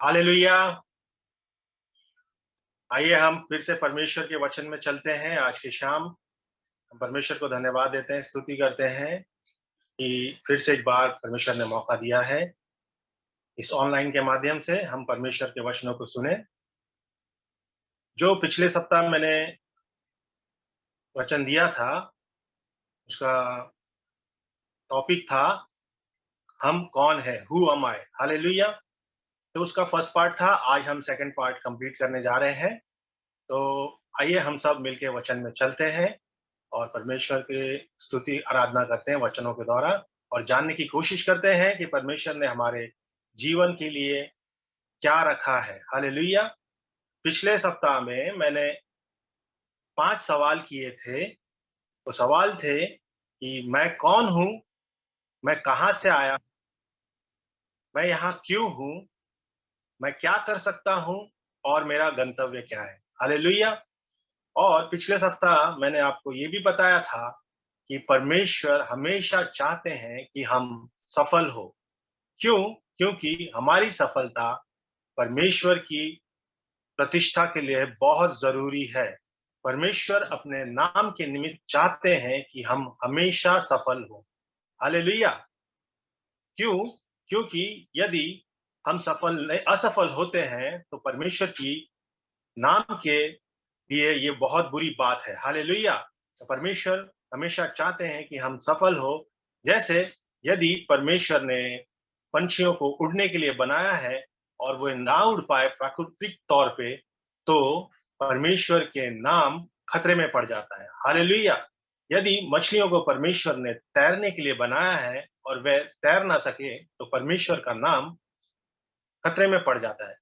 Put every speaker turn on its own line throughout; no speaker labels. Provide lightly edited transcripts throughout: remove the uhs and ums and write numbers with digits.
Hallelujah. आइए हम फिर से परमेश्वर के वचन में चलते हैं। आज की शाम हम परमेश्वर को धन्यवाद देते हैं, स्तुति करते हैं कि फिर से एक बार परमेश्वर ने मौका दिया है। इस ऑनलाइन के माध्यम से हम परमेश्वर के वचनों को सुने। जो पिछले सप्ताह मैंने वचन दिया था, उसका टॉपिक था हम कौन है, हु एम आई। हालेलुया। तो उसका फर्स्ट पार्ट था। आज हम सेकंड पार्ट कंप्लीट करने जा रहे हैं। तो आइए हम सब मिलके वचन में चलते हैं और परमेश्वर की स्तुति आराधना करते हैं वचनों के द्वारा, और जानने की कोशिश करते हैं कि परमेश्वर ने हमारे जीवन के लिए क्या रखा है। हालेलुया। पिछले सप्ताह में मैंने 5 सवाल किए थे। वो सवाल थे कि मैं कौन हूँ, मैं कहाँ से आया, मैं यहाँ क्यों हूँ, मैं क्या कर सकता हूँ और मेरा गंतव्य क्या है। हालेलुया। और पिछले सप्ताह मैंने आपको ये भी बताया था कि परमेश्वर हमेशा चाहते हैं कि हम सफल हो। क्यों? क्योंकि हमारी सफलता परमेश्वर की प्रतिष्ठा के लिए बहुत जरूरी है। परमेश्वर अपने नाम के निमित्त चाहते हैं कि हम हमेशा सफल हो। हालेलुया। क्यों? क्योंकि यदि हम असफल होते हैं तो परमेश्वर की नाम के लिए ये बहुत बुरी बात है। हालेलुया। तो परमेश्वर हमेशा चाहते हैं कि हम सफल हो। जैसे यदि परमेश्वर ने पंछियों को उड़ने के लिए बनाया है और वो ना उड़ पाए प्राकृतिक तौर पे, तो परमेश्वर के नाम खतरे में पड़ जाता है। हालेलुया। यदि मछलियों को परमेश्वर ने तैरने के लिए बनाया है और वह तैर ना सके, तो परमेश्वर का नाम खतरे में पड़ जाता है।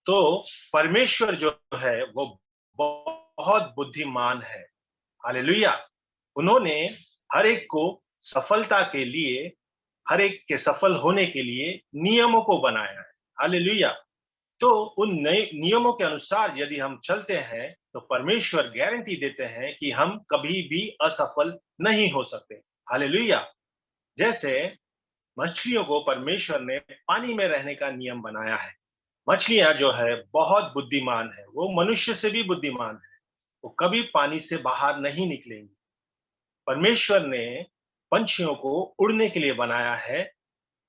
तो परमेश्वर जो है वो बहुत बुद्धिमान है। हालेलुया। उन्होंने हर एक को सफलता के लिए, हर एक के सफल होने के लिए नियमों को बनाया है। हालेलुया। तो उन नए नियमों के अनुसार यदि हम चलते हैं तो परमेश्वर गारंटी देते हैं कि हम कभी भी असफल नहीं हो सकते। हालेलुया। जैसे मछलियों को परमेश्वर ने पानी में रहने का नियम बनाया है। मछलियां जो है बहुत बुद्धिमान है, वो मनुष्य से भी बुद्धिमान है। वो कभी पानी से बाहर नहीं निकलेंगी। परमेश्वर ने पंछियों को उड़ने के लिए बनाया है,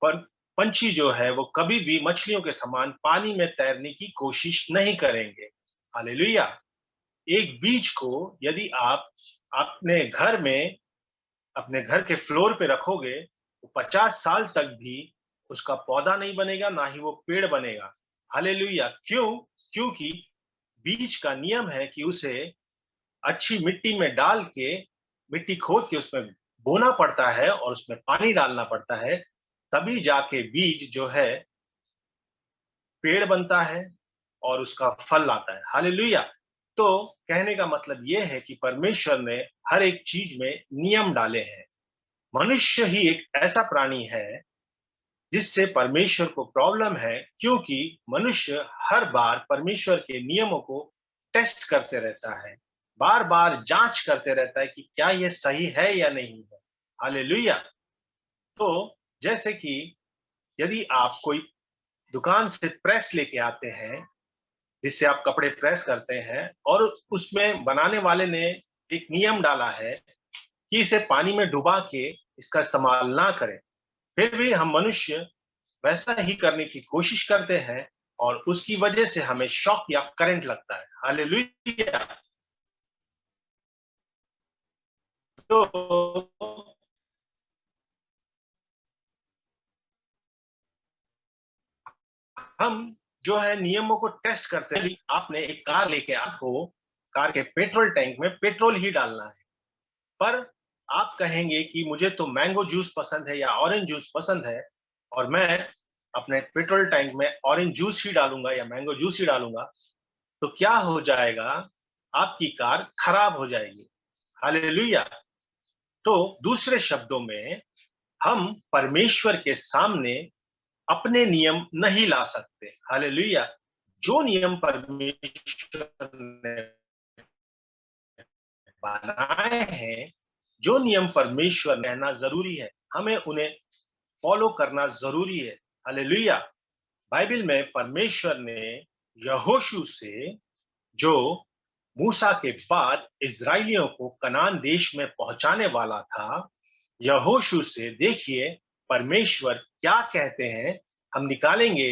पर पंछी जो है वो कभी भी मछलियों के समान पानी में तैरने की कोशिश नहीं करेंगे। हालेलुया। एक बीज को यदि आप अपने घर में, अपने घर के फ्लोर पे रखोगे तो 50 साल तक भी उसका पौधा नहीं बनेगा, ना ही वो पेड़ बनेगा। हालेलुया। क्यों? क्योंकि बीज का नियम है कि उसे अच्छी मिट्टी में डाल के, मिट्टी खोद के उसमें बोना पड़ता है और उसमें पानी डालना पड़ता है, तभी जाके बीज जो है पेड़ बनता है और उसका फल आता है। हालेलुया। तो कहने का मतलब यह है कि परमेश्वर ने हर एक चीज में नियम डाले हैं। मनुष्य ही एक ऐसा प्राणी है जिससे परमेश्वर को प्रॉब्लम है, क्योंकि मनुष्य हर बार परमेश्वर के नियमों को टेस्ट करते रहता है, बार बार जांच करते रहता है कि क्या यह सही है या नहीं है। हालेलुया। तो जैसे कि यदि आप कोई दुकान से प्रेस लेके आते हैं, जिससे आप कपड़े प्रेस करते हैं, और उसमें बनाने वाले ने एक नियम डाला है कि इसे पानी में डुबा के इसका इस्तेमाल ना करें, फिर भी हम मनुष्य वैसा ही करने की कोशिश करते हैं और उसकी वजह से हमें शॉक या करंट लगता है। हालेलुया। तो हम जो है नियमों को टेस्ट करते हैं। आपने एक कार लेके, आपको कार के पेट्रोल टैंक में पेट्रोल ही डालना है, पर आप कहेंगे कि मुझे तो मैंगो जूस पसंद है या ऑरेंज जूस पसंद है, और मैं अपने पेट्रोल टैंक में ऑरेंज जूस ही डालूंगा या मैंगो जूस ही डालूंगा, तो क्या हो जाएगा? आपकी कार खराब हो जाएगी। हालेलुया। तो दूसरे शब्दों में, हम परमेश्वर के सामने अपने नियम नहीं ला सकते। हालेलुया। जो नियम परमेश्वर ने बनाए हैं, जो नियम परमेश्वर कहना जरूरी है, हमें उन्हें फॉलो करना जरूरी है। हालेलुया। बाइबल में परमेश्वर ने यहोशू से, जो मूसा के बाद इजराइलियों को कनान देश में पहुंचाने वाला था, यहोशू से देखिए परमेश्वर क्या कहते हैं। हम निकालेंगे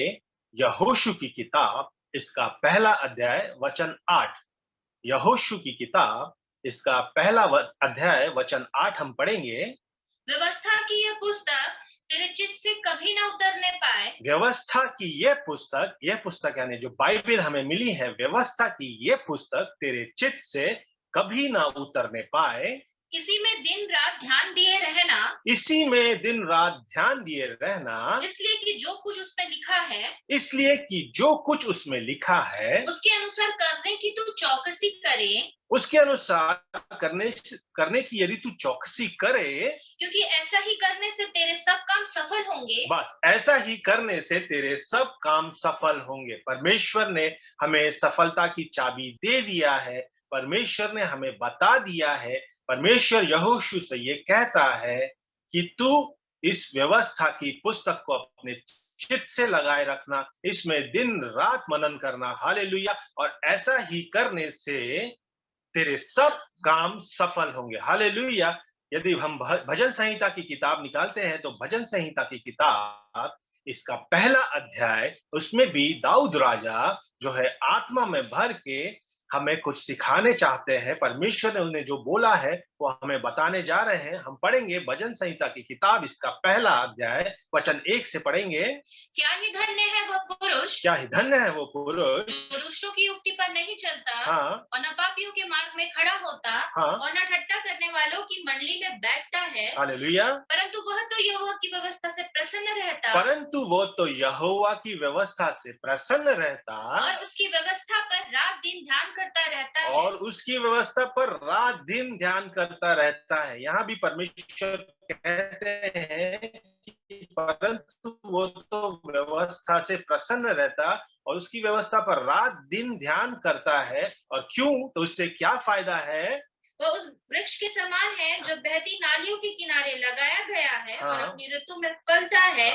यहोशू की किताब, इसका पहला अध्याय वचन 8। यहोशू की किताब, इसका पहला अध्याय वचन 8 हम पढ़ेंगे।
व्यवस्था की यह पुस्तक तेरे चित्त से कभी न उतरने पाए।
व्यवस्था की यह पुस्तक यानी जो बाइबल हमें मिली है, व्यवस्था की यह पुस्तक तेरे चित्त से कभी ना उतरने पाए।
इसी में दिन रात ध्यान दिए रहना।
इसी में दिन रात ध्यान दिए रहना।
इसलिए कि जो कुछ उसमें लिखा है,
इसलिए कि जो कुछ उसमें लिखा है,
उसके अनुसार करने की तू चौकसी करे।
उसके अनुसार करने की यदि तू चौकसी करे,
क्योंकि ऐसा ही करने से तेरे सब काम सफल होंगे।
बस ऐसा ही करने से तेरे सब काम सफल होंगे। परमेश्वर ने हमें सफलता की चाबी दे दिया है। परमेश्वर ने हमें बता दिया है। परमेश्वर यहोशू से ये कहता है कि तू इस व्यवस्था की पुस्तक को अपने चित्त से लगाए रखना, इसमें दिन रात मनन करना। हालेलुया। और ऐसा ही करने से तेरे सब काम सफल होंगे। हालेलुया। यदि हम भजन संहिता की किताब निकालते हैं तो भजन संहिता की किताब, इसका पहला अध्याय, उसमें भी दाऊद राजा जो है आत्मा में भर के हमें कुछ सिखाने चाहते हैं। परमेश्वर ने उन्हें जो बोला है वो हमें बताने जा रहे हैं। हम पढ़ेंगे भजन संहिता की किताब, इसका पहला अध्याय वचन 1 से पढ़ेंगे।
क्या ही धन्य है वह पुरुष,
क्या ही धन्य है वो पुरुष,
जो दुष्टों की युक्ति पर नहीं चलता,
हाँ,
और न पापियों के मार्ग में खड़ा होता,
हाँ,
और न ठट्ठा करने वालों की मंडली में बैठता है।
हालेलुया।
परंतु वह तो यहोवा की व्यवस्था से प्रसन्न रहता,
परंतु वो तो यहोवा की व्यवस्था से प्रसन्न रहता,
और उसकी व्यवस्था पर रात दिन ध्यान करता रहता है।
और उसकी व्यवस्था पर रात दिन ध्यान करता रहता है। यहाँ भी परमेश्वर कहते हैं कि परंतु वो तो व्यवस्था से प्रसन्न रहता और उसकी व्यवस्था पर रात दिन ध्यान करता है। और क्यों? तो उससे क्या फायदा है?
वह उस वृक्ष के समान है जो बहती नालियों के किनारे लगाया गया है,
हाँ,
और अपनी ऋतु में फलता है,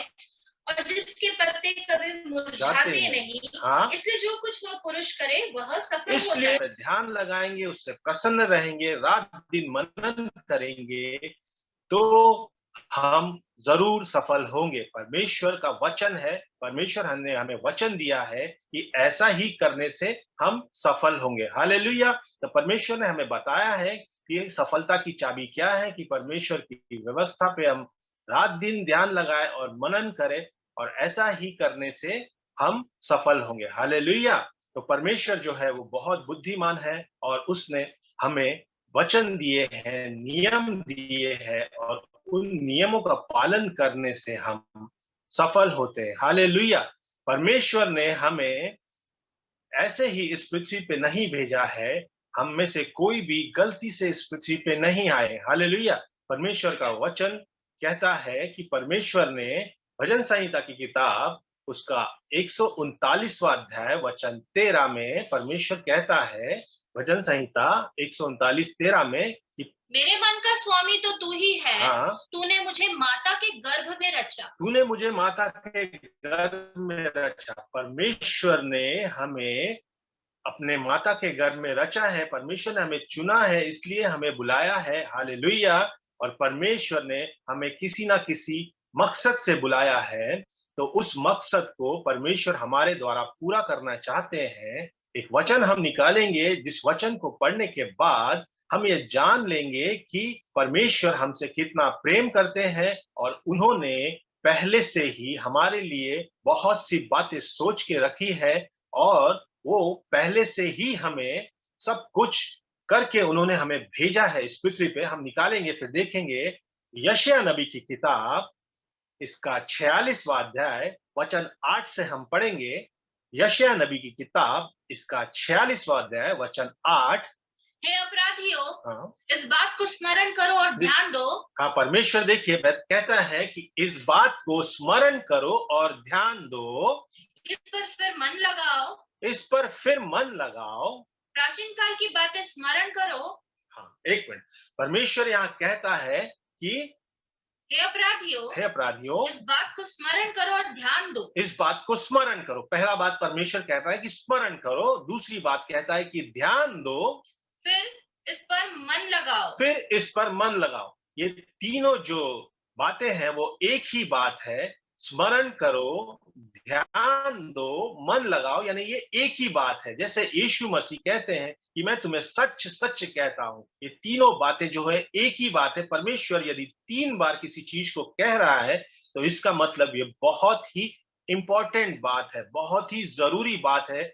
और जिसके पत्ते कभी मुरझाते नहीं।
हाँ,
इसलिए जो कुछ वह पुरुष करे वह सफल होता
इसलिए
है।
ध्यान लगाएंगे, उससे प्रसन्न रहेंगे, रात दिन मनन करेंगे तो हम जरूर सफल होंगे। परमेश्वर का वचन है, परमेश्वर ने हमें वचन दिया है कि ऐसा ही करने से हम सफल होंगे। हालेलुया। तो परमेश्वर ने हमें बताया है कि सफलता की चाबी क्या है, कि परमेश्वर की व्यवस्था पे हम रात दिन ध्यान लगाए और मनन करें, और ऐसा ही करने से हम सफल होंगे। हालेलुया। तो परमेश्वर जो है वो बहुत बुद्धिमान है, और उसने हमें वचन दिए हैं, नियम दिए हैं, और उन नियमों का पालन करने से हम सफल होते हैं। हालेलुया। परमेश्वर ने हमें ऐसे ही इस पृथ्वी पे नहीं भेजा है। हम में से कोई भी गलती से इस पृथ्वी पे नहीं आए। हालेलुया। परमेश्वर का वचन कहता है कि परमेश्वर ने भजन संहिता की किताब, उसका 139वां अध्याय वचन 13 में परमेश्वर कहता है, भजन संहिता 139:13 में कि
मेरे मन का स्वामी तो तू ही है।
हाँ,
तूने मुझे माता के गर्भ में रचा।
तूने मुझे माता के गर्भ में रचा। परमेश्वर ने हमें अपने माता के गर्भ में रचा है। परमेश्वर ने हमें चुना है, इसलिए हमें बुलाया है। हालेलुया। और परमेश्वर ने हमें किसी ना किसी मकसद से बुलाया है, तो उस मकसद को परमेश्वर हमारे द्वारा पूरा करना चाहते हैं। एक वचन हम निकालेंगे, जिस वचन को पढ़ने के बाद हम ये जान लेंगे कि परमेश्वर हमसे कितना प्रेम करते हैं, और उन्होंने पहले से ही हमारे लिए बहुत सी बातें सोच के रखी है, और वो पहले से ही हमें सब कुछ करके उन्होंने हमें भेजा है इस पृथ्वी पे। हम निकालेंगे, फिर देखेंगे यशायाह नबी की किताब, इसका 46वां अध्याय वचन 8 से हम पढ़ेंगे। यशायाह नबी की किताब, इसका 46वां अध्याय वचन 8।
हे अपराधियों,
हाँ,
इस बात को स्मरण करो और ध्यान दो।
हाँ, परमेश्वर देखिए कहता है कि इस बात को स्मरण करो और ध्यान दो,
इस पर फिर मन लगाओ।
इस पर फिर मन लगाओ।
प्राचीन काल की बातें स्मरण करो।
हाँ, एक मिनट। परमेश्वर यहाँ कहता है कि
हे
हे अपराधियों,
इस बात को स्मरण करो और ध्यान दो।
इस बात को स्मरण करो। पहला बात परमेश्वर कहता है कि स्मरण करो, दूसरी बात कहता है कि ध्यान दो,
फिर इस पर मन लगाओ।
फिर इस पर मन लगाओ। ये तीनों जो बातें हैं वो एक ही बात है। स्मरण करो, ध्यान दो, मन लगाओ, यानी ये एक ही बात है। जैसे यीशु मसीह कहते हैं कि मैं तुम्हें सच सच कहता हूं, ये तीनों बातें जो है एक ही बात है। परमेश्वर यदि 3 बार किसी चीज को कह रहा है तो इसका मतलब ये बहुत ही इंपॉर्टेंट बात है, बहुत ही जरूरी बात है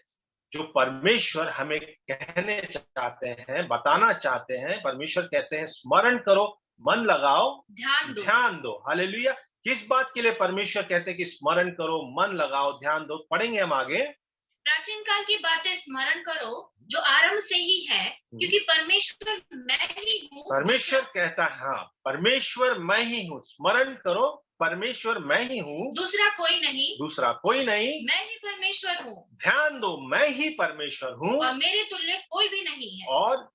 जो परमेश्वर हमें कहने चाहते हैं, बताना चाहते हैं। परमेश्वर कहते हैं स्मरण करो, मन लगाओ,
ध्यान दो।
ध्यान दो। हालेलुया। किस बात के लिए परमेश्वर कहते हैं कि स्मरण करो, मन लगाओ, ध्यान दो? पढ़ेंगे हम आगे।
प्राचीन काल की बातें स्मरण करो जो आरंभ से ही है, क्योंकि परमेश्वर मैं ही हूँ।
परमेश्वर कहता है, हाँ, परमेश्वर मैं ही हूँ। स्मरण करो, परमेश्वर मैं ही हूँ,
दूसरा कोई नहीं,
दूसरा कोई नहीं।
मैं ही परमेश्वर हूँ
ध्यान दो, मैं ही परमेश्वर हूँ,
और मेरे तुल्य कोई भी नहीं है।
और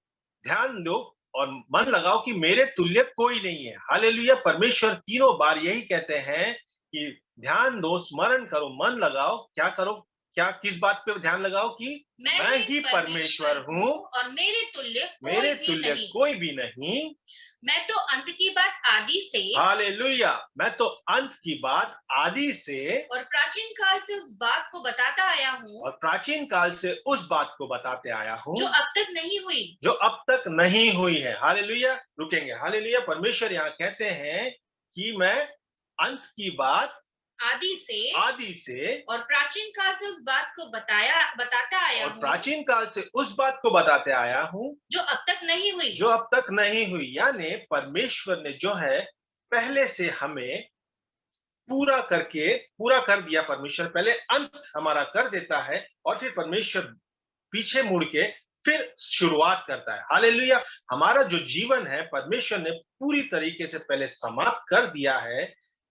ध्यान दो और मन लगाओ कि मेरे तुल्य कोई नहीं है। हालेलुया। परमेश्वर तीनों बार यही कहते हैं कि ध्यान दो, स्मरण करो, मन लगाओ। क्या करो? क्या, किस बात पे ध्यान लगाओ? कि मैं ही परमेश्वर हूँ,
और मेरे तुल्य
मेरे तुल्य कोई भी नहीं।
मैं तो अंत की बात आदि से,
हालेलुया, मैं तो अंत की बात आदि से
और प्राचीन काल से उस बात को बताता आया हूँ,
और प्राचीन काल से उस बात को बताते आया हूँ
जो अब तक नहीं हुई,
जो अब तक नहीं हुई है। हालेलुया। रुकेंगे। हालेलुया। परमेश्वर यहाँ कहते हैं कि मैं अंत की बात
आदि से और प्राचीन काल से उस बात को बताता आया
और
हूँ,
प्राचीन काल से उस बात को बताते आया हूँ
जो अब तक नहीं हुई।
जो अब तक नहीं हुई। यानी परमेश्वर ने जो है पहले से हमें पूरा कर दिया। परमेश्वर पहले अंत हमारा कर देता है और फिर परमेश्वर पीछे मुड़ के फिर शुरुआत करता है। हालेलुया। हमारा जो जीवन है परमेश्वर ने पूरी तरीके से पहले समाप्त कर दिया है,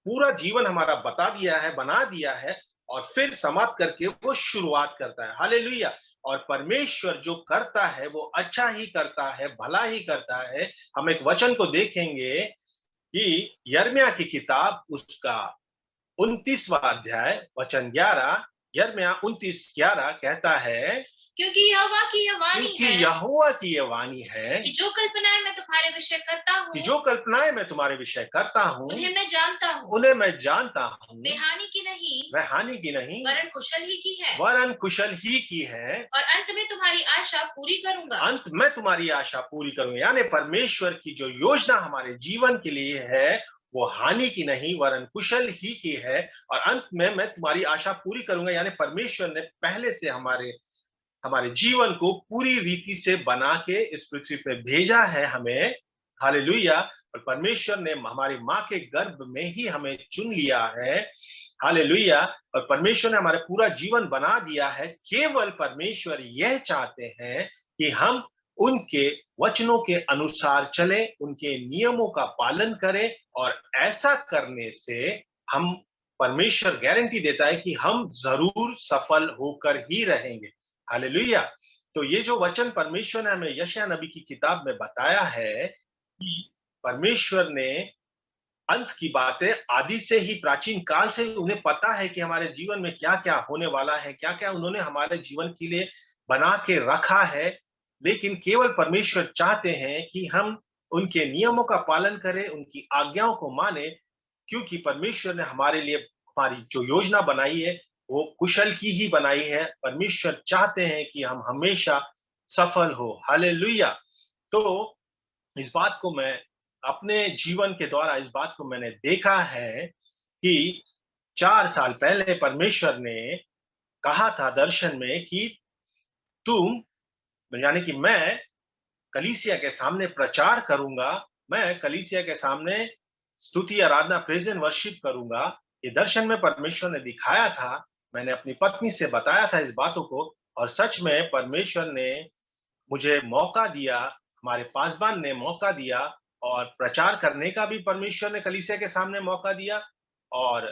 पूरा जीवन हमारा बता दिया है, बना दिया है, और फिर समाप्त करके वो शुरुआत करता है। हालेलुया। और परमेश्वर जो करता है वो अच्छा ही करता है, भला ही करता है। हम एक वचन को देखेंगे कि यिर्मयाह की किताब उसका 29वां अध्याय वचन 11, यिर्मयाह 29:11 कहता है,
क्योंकि यहोवा की यह वाणी
क्योंकि
है
यहोवा की यह वाणी है
कि जो कल्पनाएं मैं तुम्हारे विषय करता हूँ,
कि जो कल्पनाएं मैं तुम्हारे विषय करता हूँ
उन्हें मैं जानता हूँ,
उन्हें मैं जानता हूँ।
वे हानि की नहीं,
वह हानि की नहीं,
वरन कुशल ही की है,
वरन कुशल ही की है,
और अंत में तुम्हारी आशा पूरी करूंगा।
अंत में तुम्हारी आशा पूरी करूंगा। यानी परमेश्वर की जो योजना हमारे जीवन के लिए है वो हानि की नहीं वरन कुशल ही की है, और अंत में मैं तुम्हारी आशा पूरी करूंगा। यानी परमेश्वर ने पहले से हमारे हमारे जीवन को पूरी रीति से बना के इस पृथ्वी पे भेजा है हमें। हालेलुया। और परमेश्वर ने हमारी माँ के गर्भ में ही हमें चुन लिया है। हालेलुया। और परमेश्वर ने हमारा पूरा जीवन बना दिया है। केवल परमेश्वर यह चाहते हैं कि हम उनके वचनों के अनुसार चलें, उनके नियमों का पालन करें, और ऐसा करने से हम परमेश्वर गारंटी देता है कि हम जरूर सफल होकर ही रहेंगे। हालेलुया। तो ये जो वचन परमेश्वर ने हमें यशायाह नबी की किताब में बताया है कि परमेश्वर ने अंत की बातें आदि से ही, प्राचीन काल से ही उन्हें पता है कि हमारे जीवन में क्या क्या होने वाला है, क्या क्या उन्होंने हमारे जीवन के लिए बना के रखा है। लेकिन केवल परमेश्वर चाहते हैं कि हम उनके नियमों का पालन करें, उनकी आज्ञाओं को माने, क्योंकि परमेश्वर ने हमारे लिए हमारी जो योजना बनाई है वो कुशल की ही बनाई है। परमेश्वर चाहते हैं कि हम हमेशा सफल हो। हालेलुया। तो इस बात को मैं अपने जीवन के द्वारा इस बात को मैंने देखा है कि 4 साल पहले परमेश्वर ने कहा था दर्शन में कि तुम, यानी कि मैं कलीसिया के सामने प्रचार करूंगा, मैं कलीसिया के सामने स्तुति, आराधना, प्रेज एंड वर्शिप करूंगा। ये दर्शन में परमेश्वर ने दिखाया था। मैंने अपनी पत्नी से बताया था इस बातों को, और सच में परमेश्वर ने मुझे मौका दिया, हमारे पासबान ने मौका दिया, और प्रचार करने का भी परमेश्वर ने कलीसिया के सामने मौका दिया, और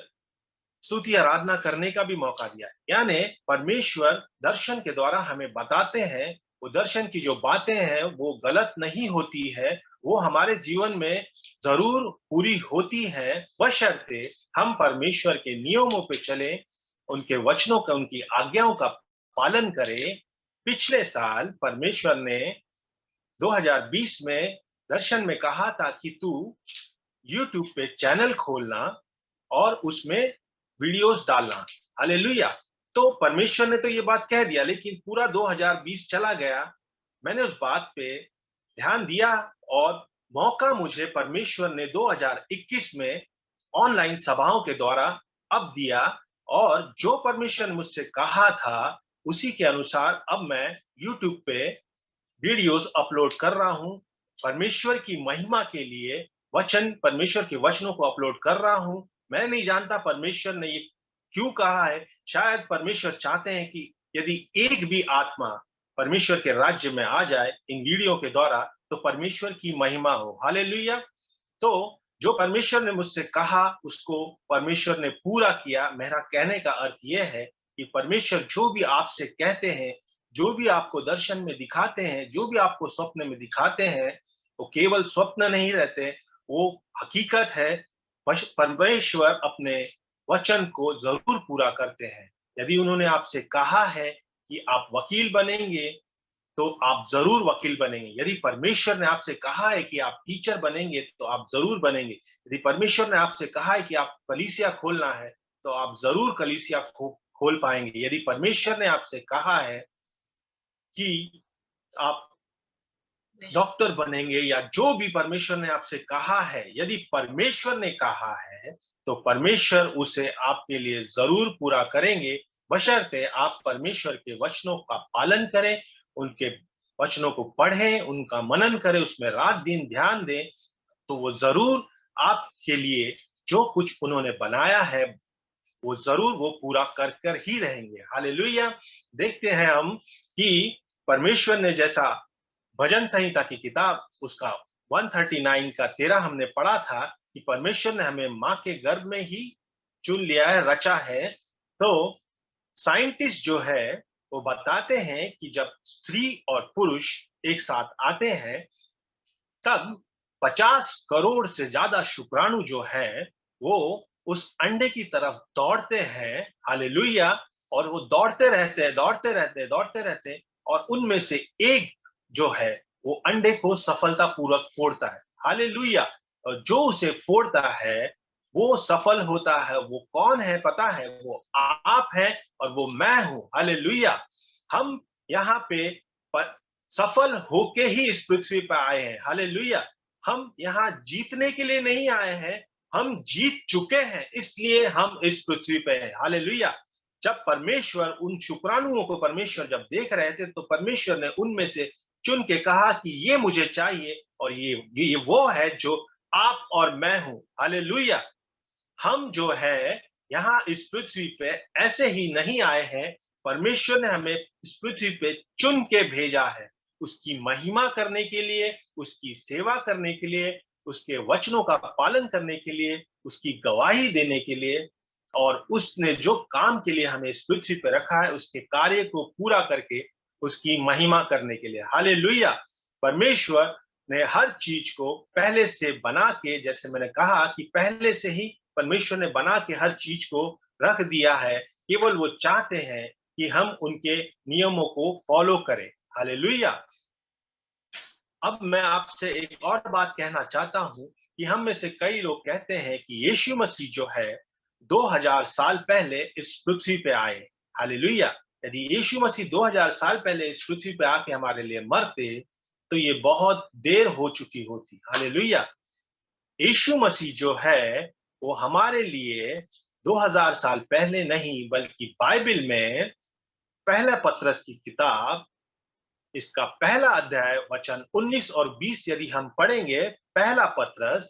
स्तुति आराधना करने का भी मौका दिया। यानी परमेश्वर दर्शन के द्वारा हमें बताते हैं, वो दर्शन की जो बातें हैं वो गलत नहीं होती है, वो हमारे जीवन में जरूर पूरी होती है, बशर्ते हम परमेश्वर के नियमों पे चले, उनके वचनों का, उनकी आज्ञाओं का पालन करें। पिछले साल परमेश्वर ने 2020 में दर्शन में कहा था कि तू यूट्यूब पे चैनल खोलना और उसमें वीडियोस डालना। हालेलुया। तो परमेश्वर ने तो ये बात कह दिया, लेकिन पूरा 2020 चला गया, मैंने उस बात पे ध्यान दिया और मौका मुझे परमेश्वर ने 2021 में ऑनलाइन सभाओं के द्वारा अब दिया, और जो परमेश्वर ने मुझसे कहा था उसी के अनुसार अब मैं यूट्यूब पे वीडियोस अपलोड कर रहा हूं। परमेश्वर की महिमा के लिए वचन, परमेश्वर के वचनों को अपलोड कर रहा हूं। मैं नहीं जानता परमेश्वर ने ये क्यों कहा है। शायद परमेश्वर चाहते हैं कि यदि एक भी आत्मा परमेश्वर के राज्य में आ जाए इन वीडियो के द्वारा, तो परमेश्वर की महिमा हो। हालेलुया। तो जो परमेश्वर ने मुझसे कहा उसको परमेश्वर ने पूरा किया। मेरा कहने का अर्थ यह है कि परमेश्वर जो भी आपसे कहते हैं, जो भी आपको दर्शन में दिखाते हैं, जो भी आपको स्वप्न में दिखाते हैं, वो केवल स्वप्न नहीं रहते, वो हकीकत है। परमेश्वर अपने वचन को जरूर पूरा करते हैं। यदि उन्होंने आपसे कहा है कि आप वकील बनेंगे, तो आप जरूर वकील बनेंगे। यदि परमेश्वर ने आपसे कहा है कि आप टीचर बनेंगे, तो आप जरूर बनेंगे। यदि परमेश्वर ने आपसे कहा है कि आप कलीसिया खोलना है, तो आप जरूर कलीसिया खोल पाएंगे। यदि परमेश्वर ने आपसे कहा है कि आप डॉक्टर बनेंगे, या जो भी परमेश्वर ने आपसे कहा है, यदि परमेश्वर ने कहा है तो परमेश्वर उसे आपके लिए जरूर पूरा करेंगे, बशर्ते आप परमेश्वर के वचनों का पालन करें, उनके वचनों को पढ़ें, उनका मनन करें, उसमें रात दिन ध्यान दें, तो वो जरूर आपके लिए जो कुछ उन्होंने बनाया है वो जरूर वो पूरा कर कर ही रहेंगे। हालेलुया। देखते हैं हम कि परमेश्वर ने जैसा भजन संहिता की किताब उसका 139 का 13 हमने पढ़ा था कि परमेश्वर ने हमें माँ के गर्भ में ही चुन लिया है, रचा है। तो साइंटिस्ट जो है वो बताते हैं कि जब स्त्री और पुरुष एक साथ आते हैं, तब 50 करोड़ से ज्यादा शुक्राणु जो है वो उस अंडे की तरफ दौड़ते हैं। हालेलुया। और वो दौड़ते रहते हैं, दौड़ते रहते हैं, दौड़ते रहते हैं, और उनमें से एक जो है वो अंडे को सफलतापूर्वक फोड़ता है। हालेलुया। और जो उसे फोड़ता है वो सफल होता है। वो कौन है पता है? वो आप हैं और वो मैं हूं। हालेलुया। हम यहाँ पे सफल होके ही इस पृथ्वी पर आए हैं। हालेलुया। हम यहाँ जीतने के लिए नहीं आए हैं, हम जीत चुके हैं, इसलिए हम इस पृथ्वी पे हैं। हालेलुया। जब परमेश्वर उन शुक्राणुओं को परमेश्वर जब देख रहे थे, तो परमेश्वर ने उनमें से चुन के कहा कि ये मुझे चाहिए, और ये वो है जो आप और मैं हूं। हालेलुया। हम जो है यहाँ इस पृथ्वी पे ऐसे ही नहीं आए हैं। परमेश्वर ने हमें इस पृथ्वी पे चुन के भेजा है, उसकी महिमा करने के लिए, उसकी सेवा करने के लिए, उसके वचनों का पालन करने के लिए, उसकी गवाही देने के लिए। और उसने जो काम के लिए हमें इस पृथ्वी पे रखा है, उसके कार्य को पूरा करके उसकी महिमा करने के लिए। हालेलुया। परमेश्वर ने हर चीज को पहले से बना के, जैसे मैंने कहा कि पहले से ही परमेश्वर ने बना के हर चीज को रख दिया है। केवल वो चाहते हैं कि हम उनके नियमों को फॉलो करें। हालेलुया। अब मैं आपसे एक और बात कहना चाहता हूं कि हम में से कई लोग कहते हैं कि यीशु मसीह जो है 2000 साल पहले इस पृथ्वी पे आए। हालेलुया। यदि यीशु मसीह 2000 साल पहले इस पृथ्वी पे आके हमारे लिए मरते, तो ये बहुत देर हो चुकी होती। हालेलुया। यीशु मसीह जो है वो हमारे लिए 2000 साल पहले नहीं, बल्कि बाइबल में पहला पत्रस की किताब, इसका पहला अध्याय वचन 19 और 20 यदि हम पढ़ेंगे, पहला पत्रस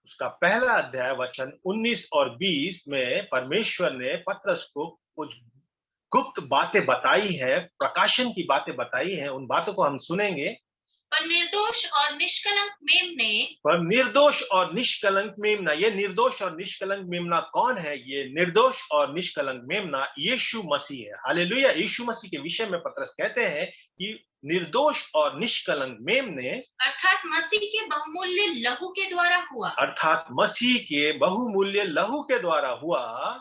उसका पहला अध्याय वचन 19 और 20 में परमेश्वर ने पत्रस को कुछ गुप्त बातें बताई है, प्रकाशन की बातें बताई हैं। उन बातों को हम सुनेंगे।
पर निर्दोष और निष्कलंक मेमने,
पर निर्दोष और निष्कलंक मेमना, ये निर्दोष और निष्कलंक मेमना कौन है? ये निर्दोष और निष्कलंक मेमना यीशु मसीह है। हालेलुया। यीशु मसीह के विषय में पत्रस कहते हैं कि निर्दोष और निष्कलंक मेमने,
अर्थात मसीह के बहुमूल्य लहू के द्वारा हुआ।
अर्थात मसीह के बहुमूल्य लहू के द्वारा हुआ।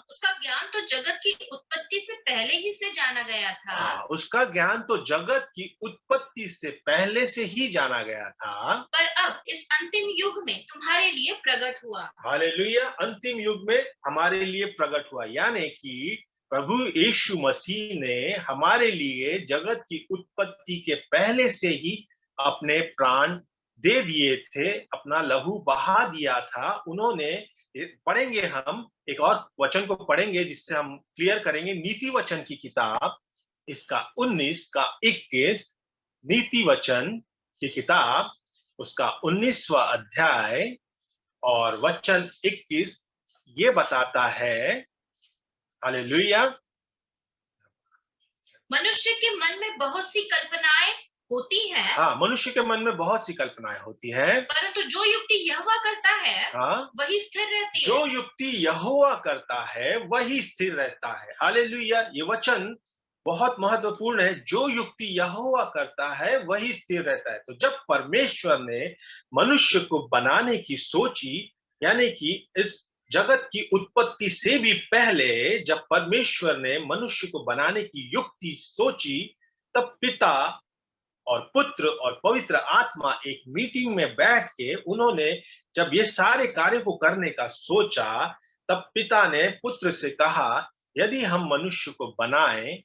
उसका ज्ञान तो जगत की उत्पत्ति से पहले ही से जाना गया था,
उसका ज्ञान तो जगत की उत्पत्ति से पहले से ही जाना गया था,
पर अब इस अंतिम युग में तुम्हारे लिए प्रकट हुआ।
हालेलुया। अंतिम युग में हमारे लिए प्रकट हुआ, यानी कि प्रभु यीशु मसीह ने हमारे लिए जगत की उत्पत्ति के पहले से ही अपने प्राण दे दिए थे, अपना लहू बहा दिया था उन्होंने। पढ़ेंगे, हम एक और वचन को पढ़ेंगे जिससे हम क्लियर करेंगे। नीति वचन की किताब, इसका 19 का 21, नीति वचन की किताब उसका 19वां अध्याय और वचन 21 ये बताता है, हालेलुया।
मनुष्य के मन में बहुत सी कल्पनाएं होती है,
हाँ, मनुष्य के मन में बहुत सी कल्पनाएं होती हैं,
परंतु जो युक्ति यहोवा करता है
हाँ,
वही स्थिर रहती है।
जो युक्ति यहोवा करता है वही स्थिर रहता है, हालेलुया। ये वचन बहुत महत्वपूर्ण है। जो युक्ति यहोवा करता है वही स्थिर रहता है। तो जब परमेश्वर ने मनुष्य को बनाने की सोची, यानी कि इस जगत की उत्पत्ति से भी पहले जब परमेश्वर ने मनुष्य को बनाने की युक्ति सोची, तब पिता और पुत्र और पवित्र आत्मा एक मीटिंग में बैठ के उन्होंने जब ये सारे कार्य को करने का सोचा, तब पिता ने पुत्र से कहा, यदि हम मनुष्य को बनाएं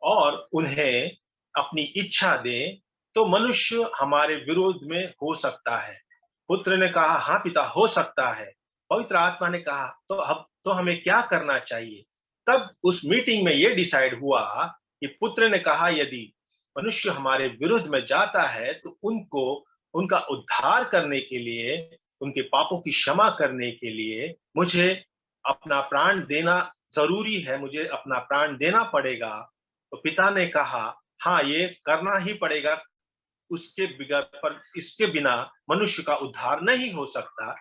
और उन्हें अपनी इच्छा दें, तो मनुष्य हमारे विरोध में हो सकता है। पुत्र ने कहा, हाँ पिता, हो सकता है। पवित्र आत्मा ने कहा, तो हमें क्या करना चाहिए? तब उस मीटिंग में यह डिसाइड हुआ कि पुत्र ने कहा, यदि मनुष्य हमारे विरुद्ध में जाता है तो उनको उनका उद्धार करने के लिए, उनके पापों की क्षमा करने के लिए मुझे अपना प्राण देना जरूरी है, मुझे अपना प्राण देना पड़ेगा। तो पिता ने कहा, हाँ ये करना ही पड़ेगा, उसके बगैर पर इसके बिना मनुष्य का उद्धार नहीं हो सकता।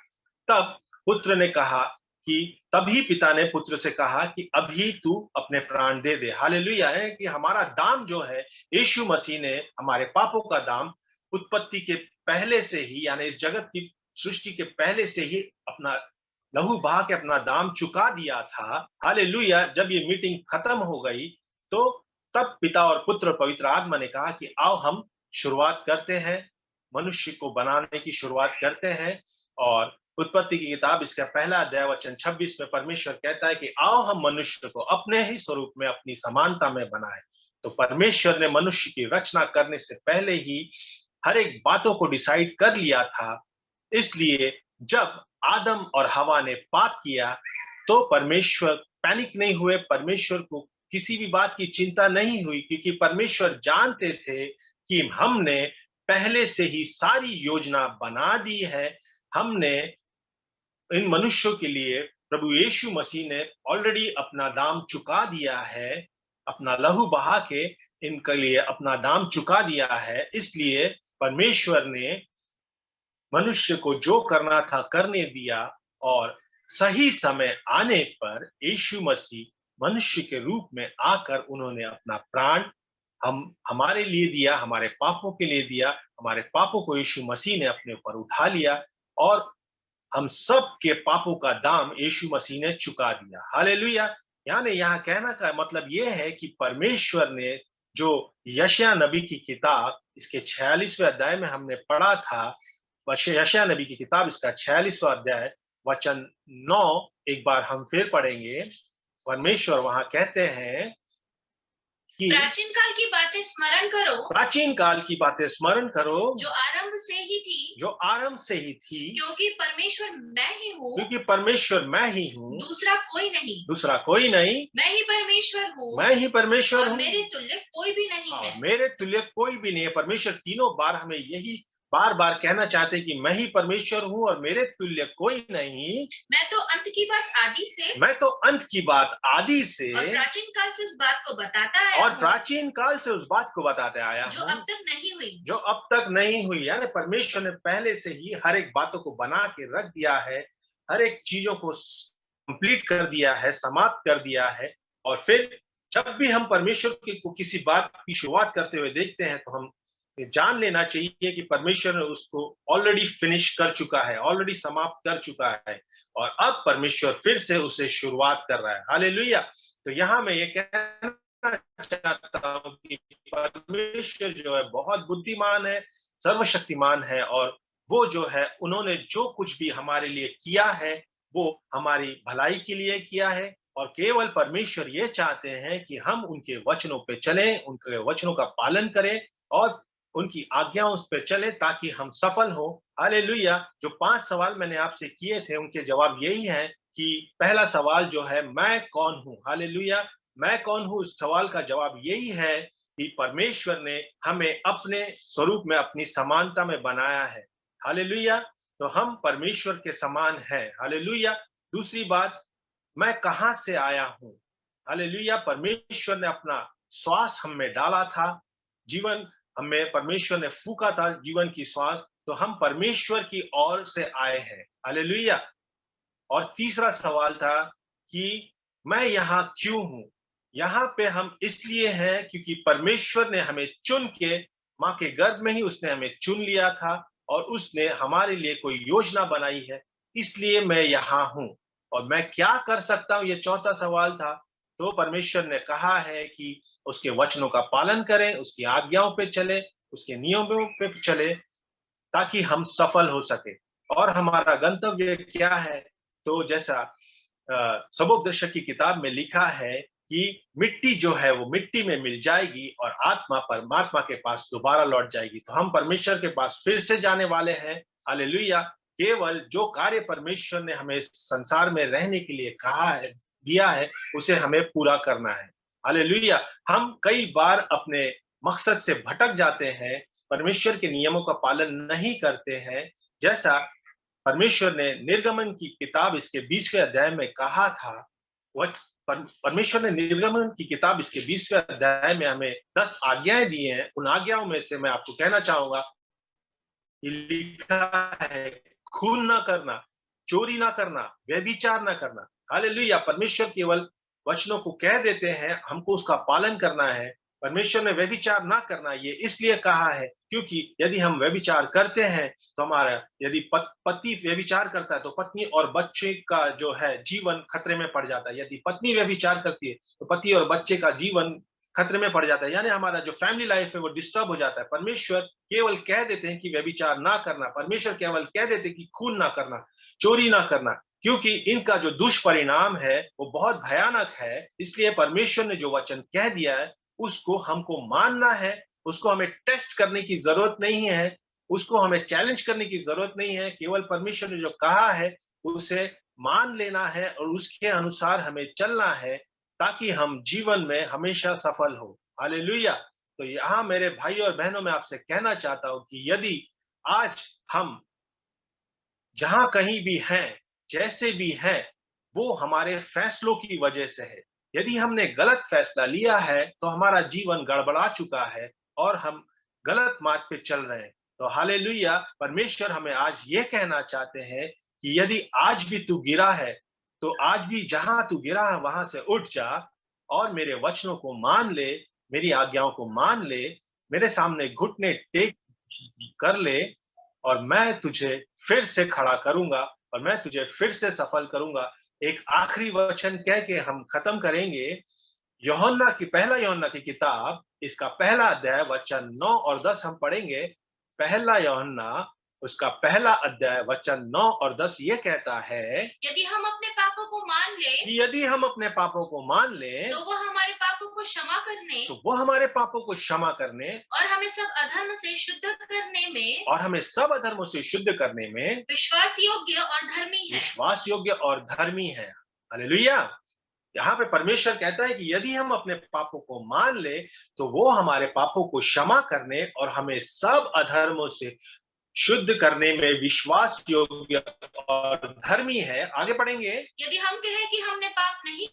तब पुत्र ने कहा कि तभी पिता ने पुत्र से कहा कि अभी तू अपने प्राण दे दे। हालेलुया। है कि हमारा दाम जो है, यीशु मसीह ने हमारे पापों का दाम उत्पत्ति के पहले से ही, यानी इस जगत की सृष्टि के पहले से ही अपना लहू बहा के अपना दाम चुका दिया था। हालेलुया। जब ये मीटिंग खत्म हो गई तो तब पिता और पुत्र पवित्र आत्मा ने कहा कि आओ हम शुरुआत करते हैं, मनुष्य को बनाने की शुरुआत करते हैं। और उत्पत्ति की किताब इसका पहला अध्याय वचन 26 में परमेश्वर कहता है कि आओ हम मनुष्य को अपने ही स्वरूप में, अपनी समानता में बनाएं। तो परमेश्वर ने मनुष्य की रचना करने से पहले ही हर एक बातों को डिसाइड कर लिया था। इसलिए जब आदम और हवा ने पाप किया तो परमेश्वर पैनिक नहीं हुए, परमेश्वर को किसी भी बात की चिंता नहीं हुई, क्योंकि परमेश्वर जानते थे कि हमने पहले से ही सारी योजना बना दी है। हमने इन मनुष्यों के लिए, प्रभु यीशु मसीह ने ऑलरेडी अपना दाम चुका दिया है, अपना लहू बहा के इनके लिए अपना दाम चुका दिया है। इसलिए परमेश्वर ने मनुष्य को जो करना था करने दिया, और सही समय आने पर यीशु मसीह मनुष्य के रूप में आकर उन्होंने अपना प्राण हमारे लिए दिया, हमारे पापों के लिए दिया। हमारे पापों को यीशु मसीह ने अपने ऊपर उठा लिया और हम सब के पापों का दाम यीशु मसीह ने चुका दिया। हालेलुया। यानी यहाँ कहना का मतलब यह है कि परमेश्वर ने जो यशायाह नबी की किताब इसके 46वें अध्याय में हमने पढ़ा था, यशायाह नबी की किताब इसका 46वां अध्याय वचन 9 एक बार हम फिर पढ़ेंगे। परमेश्वर वहां कहते हैं कि
प्राचीन काल की बातें स्मरण करो,
प्राचीन काल की बातें स्मरण करो,
जो आरंभ से ही थी,
जो आरंभ से ही थी,
क्योंकि परमेश्वर मैं ही हूँ,
क्योंकि परमेश्वर मैं ही हूँ,
दूसरा कोई नहीं,
दूसरा कोई नहीं,
मैं ही परमेश्वर हूँ,
मैं ही परमेश्वर
और
हूँ,
मेरे तुल्य कोई भी नहीं है।
मेरे तुल्य कोई भी नहीं है। परमेश्वर तीनों बार हमें यही बार बार कहना चाहते हैं कि मैं ही परमेश्वर हूँ और मेरे तुल्य कोई नहीं।
मैं तो अंत की बात आदि से,
मैं तो अंत की बात आदि से,
और प्राचीन काल से उस बात को बताता है,
और प्राचीन काल से उस बात को बताते आया
जो अब तक नहीं हुई,
जो अब तक नहीं हुई। यानी परमेश्वर ने पहले से ही हर एक बातों को बना के रख दिया है, हर एक चीजों को कंप्लीट कर दिया है, समाप्त कर दिया है। और फिर जब भी हम परमेश्वर को किसी बात की शुरुआत करते हुए देखते हैं तो हम जान लेना चाहिए कि परमेश्वर ने उसको ऑलरेडी फिनिश कर चुका है, ऑलरेडी समाप्त कर चुका है, और अब परमेश्वर फिर से उसे शुरुआत कर रहा है। हालेलुया। तो यहाँ मैं ये कहना चाहता हूँ कि परमेश्वर जो है बहुत बुद्धिमान है, सर्वशक्तिमान है, और वो जो है उन्होंने जो कुछ भी हमारे लिए किया है वो हमारी भलाई के लिए किया है। और केवल परमेश्वर ये चाहते हैं कि हम उनके वचनों पे चलें, उनके वचनों का पालन करें और उनकी आज्ञाओं पे चलें ताकि हम सफल हो। हालेलुया। जो 5 सवाल मैंने आपसे किए थे उनके जवाब यही है कि पहला सवाल जो है मैं कौन हूँ? हालेलुया। मैं कौन हूँ, इस सवाल का जवाब यही है कि परमेश्वर ने हमें अपने स्वरूप में, अपनी समानता में बनाया है। हालेलुया। तो हम परमेश्वर के समान हैं। हालेलुया। दूसरी बात, मैं कहां से आया हूं? हालेलुया। परमेश्वर ने अपना श्वास हम में डाला था, जीवन हमें परमेश्वर ने फूका था, जीवन की श्वास, तो हम परमेश्वर की ओर से आए हैं। हालेलुया। और तीसरा सवाल था कि मैं यहाँ क्यों हूं? यहाँ पे हम इसलिए हैं क्योंकि परमेश्वर ने हमें चुन के, माँ के गर्भ में ही उसने हमें चुन लिया था और उसने हमारे लिए कोई योजना बनाई है, इसलिए मैं यहाँ हूं। और मैं क्या कर सकता हूं, ये चौथा सवाल था। तो परमेश्वर ने कहा है कि उसके वचनों का पालन करें, उसकी आज्ञाओं पे चले, उसके नियमों पे चले, ताकि हम सफल हो सके। और हमारा गंतव्य क्या है? तो जैसा सबोपदेशक की किताब में लिखा है कि मिट्टी जो है वो मिट्टी में मिल जाएगी और आत्मा परमात्मा के पास दोबारा लौट जाएगी। तो हम परमेश्वर के पास फिर से जाने वाले हैं। हालेलुया। केवल जो कार्य परमेश्वर ने हमें संसार में रहने के लिए कहा है, दिया है, उसे हमें पूरा करना है। हालेलुया। हम कई बार अपने मकसद से भटक जाते हैं, परमेश्वर के नियमों का पालन नहीं करते हैं। जैसा परमेश्वर ने निर्गमन की किताब इसके 20वें अध्याय में कहा था, वह परमेश्वर ने निर्गमन की किताब इसके 20वें अध्याय में हमें 10 आज्ञाएं दी हैं। उन आज्ञाओं में से मैं आपको कहना चाहूंगा, ये लिखा है खून ना करना, चोरी ना करना, व्यभिचार ना करना। हालेलुया। परमेश्वर केवल वचनों को कह देते हैं, हमको उसका पालन करना है। परमेश्वर ने व्यभिचार ना करना ये इसलिए कहा है क्योंकि यदि हम व्यभिचार करते हैं तो हमारा, यदि पति व्यभिचार करता है तो पत्नी और बच्चे का जो है जीवन खतरे में पड़ जाता है। यदि पत्नी व्यभिचार करती है तो पति और बच्चे का जीवन खतरे में पड़ जाता है, यानी हमारा जो फैमिली लाइफ है वो डिस्टर्ब हो जाता है। परमेश्वर केवल कह देते हैं कि व्यभिचार ना करना, परमेश्वर केवल कह देते हैं कि खून ना करना, चोरी ना करना, क्योंकि इनका जो दुष्परिणाम है वो बहुत भयानक है। इसलिए परमेश्वर ने जो वचन कह दिया है उसको हमको मानना है, उसको हमें टेस्ट करने की जरूरत नहीं है, उसको हमें चैलेंज करने की जरूरत नहीं है। केवल परमेश्वर ने जो कहा है उसे मान लेना है और उसके अनुसार हमें चलना है ताकि हम जीवन में हमेशा सफल हो। हालेलुया। तो यहाँ मेरे भाई और बहनों में आपसे कहना चाहता हूं कि यदि आज हम जहां कहीं भी हैं, जैसे भी हैं, वो हमारे फैसलों की वजह से है। यदि हमने गलत फैसला लिया है तो हमारा जीवन गड़बड़ा चुका है और हम गलत मार्ग पे चल रहे हैं। तो हालेलुया। परमेश्वर हमें आज ये कहना चाहते हैं कि यदि आज भी तू गिरा है तो आज भी जहां तू गिरा है वहां से उठ जा और मेरे वचनों को मान ले, मेरी आज्ञाओं को मान ले, मेरे सामने घुटने टेक कर ले, और मैं तुझे फिर से खड़ा करूंगा और मैं तुझे फिर से सफल करूंगा। एक आखिरी वचन कह के हम खत्म करेंगे। पहला यूहन्ना की किताब इसका पहला अध्याय वचन 9 और 10 हम पढ़ेंगे। पहला यूहन्ना उसका पहला अध्याय वचन 9 और 10 ये कहता है
यदि हम अपने पापों को मान ले
कि यदि हम अपने पापों को मान लें
तो वो हमारे पापों को क्षमा करने
तो वो हमारे पापों को क्षमा करने
और हमें सब अधर्म से शुद्ध करने में
और हमें सब अधर्मों से शुद्ध करने में
विश्वास योग्य और धर्मी है।
विश्वास योग्य और धर्मी है। हालेलुया। यहाँ पे परमेश्वर कहता है कि यदि हम अपने पापों को मान ले तो वो हमारे पापों को क्षमा करने और हमें सब अधर्मों से शुद्ध करने में विश्वास योग्य और धर्मी है। आगे पढ़ेंगे।
यदि हम कहें कि हमने पाप नहीं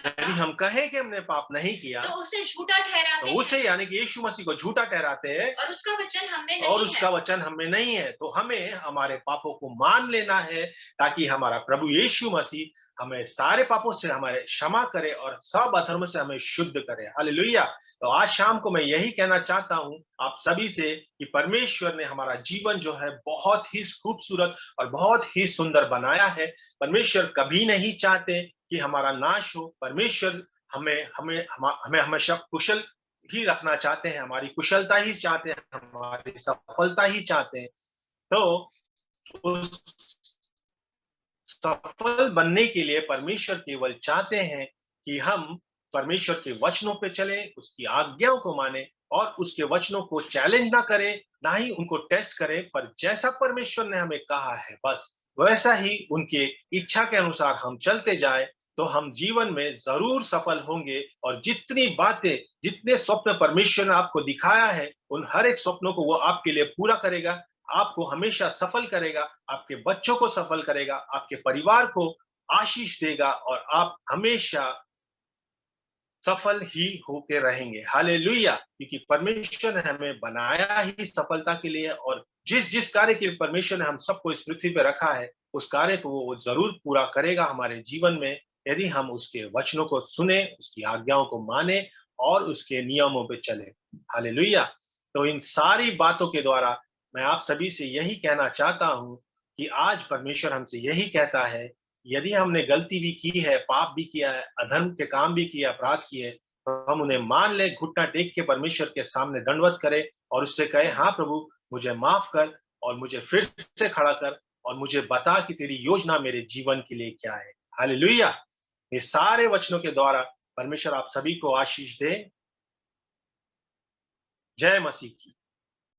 यदि हम कहें कि हमने पाप नहीं किया
तो उसे झूठा ठहराते
तो उसे,
हैं
यानी कि यीशु मसीह को झूठा ठहराते हैं
और उसका वचन हमें
और
नहीं
उसका
है।
वचन हमें नहीं है। तो हमें हमारे पापों को मान लेना है ताकि हमारा प्रभु यीशु मसीह हमें सारे पापों से हमारे क्षमा करे और सब अधर्म से हमें शुद्ध करे। हालेलुया। तो आज शाम को मैं यही कहना चाहता हूं आप सभी से कि परमेश्वर ने हमारा जीवन जो है बहुत ही खूबसूरत और बहुत ही सुंदर बनाया है। परमेश्वर कभी नहीं चाहते कि हमारा नाश हो। परमेश्वर हमें हमें हमें हमेशा कुशल ही रखना चाहते हैं, हमारी कुशलता ही चाहते हैं, हमारी सफलता ही चाहते हैं। तो उस सफल बनने के लिए परमेश्वर केवल चाहते हैं कि हम परमेश्वर के वचनों पे चलें, उसकी आज्ञाओं को माने और उसके वचनों को चैलेंज ना करें, ना ही उनको टेस्ट करें, पर जैसा परमेश्वर ने हमें कहा है बस वैसा ही उनके इच्छा के अनुसार हम चलते जाए तो हम जीवन में जरूर सफल होंगे। और जितनी बातें, जितने स्वप्न परमेश्वर ने आपको दिखाया है उन हर एक स्वप्नों को वो आपके लिए पूरा करेगा, आपको हमेशा सफल करेगा, आपके बच्चों को सफल करेगा, आपके परिवार को आशीष देगा और आप हमेशा सफल ही होके रहेंगे। हालेलुया। क्योंकि परमेश्वर ने हमें बनाया ही सफलता के लिए और जिस जिस कार्य के लिए परमेश्वर ने हम सबको इस पृथ्वी पे रखा है उस कार्य को वो जरूर पूरा करेगा हमारे जीवन में, यदि हम उसके वचनों को सुने, उसकी आज्ञाओं को माने और उसके नियमों पे चले। हालेलुया। तो इन सारी बातों के द्वारा मैं आप सभी से यही कहना चाहता हूं कि आज परमेश्वर हमसे यही कहता है, यदि हमने गलती भी की है, पाप भी किया है, अधर्म के काम भी किए, अपराध किए, तो हम उन्हें मान ले, घुटना टेक के परमेश्वर के सामने दंडवत करें और उससे कहे, हाँ प्रभु मुझे माफ कर और मुझे फिर से खड़ा कर और मुझे बता कि तेरी योजना मेरे जीवन के लिए क्या है। हालेलुया। ये सारे वचनों के द्वारा परमेश्वर आप सभी को आशीष दे। जय मसीह की।